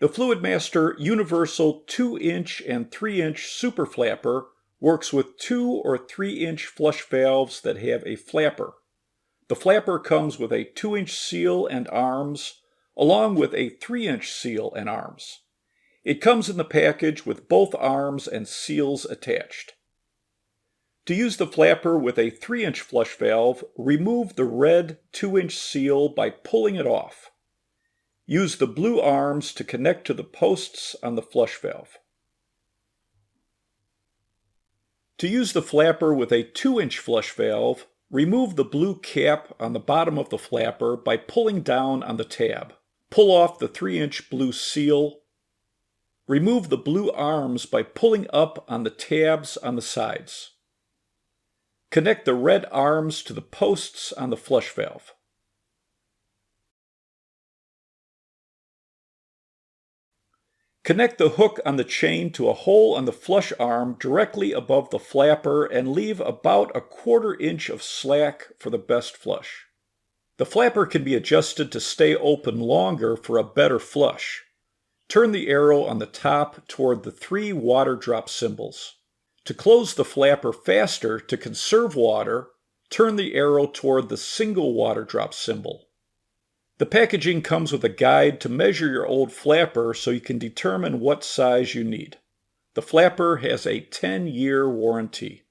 The Fluidmaster Universal 2-inch and 3-inch Super Flapper works with 2 or 3-inch flush valves that have a flapper. The flapper comes with a 2-inch seal and arms, along with a 3-inch seal and arms. It comes in the package with both arms and seals attached. To use the flapper with a 3-inch flush valve, remove the red 2-inch seal by pulling it off. Use the blue arms to connect to the posts on the flush valve. To use the flapper with a 2-inch flush valve, remove the blue cap on the bottom of the flapper by pulling down on the tab. Pull off the 3-inch blue seal. Remove the blue arms by pulling up on the tabs on the sides. Connect the red arms to the posts on the flush valve. Connect the hook on the chain to a hole on the flush arm directly above the flapper and leave about 1/4 inch of slack for the best flush. The flapper can be adjusted to stay open longer for a better flush. Turn the arrow on the top toward the 3 water drop symbols. To close the flapper faster to conserve water, turn the arrow toward the single water drop symbol. The packaging comes with a guide to measure your old flapper so you can determine what size you need. The flapper has a 10-year warranty.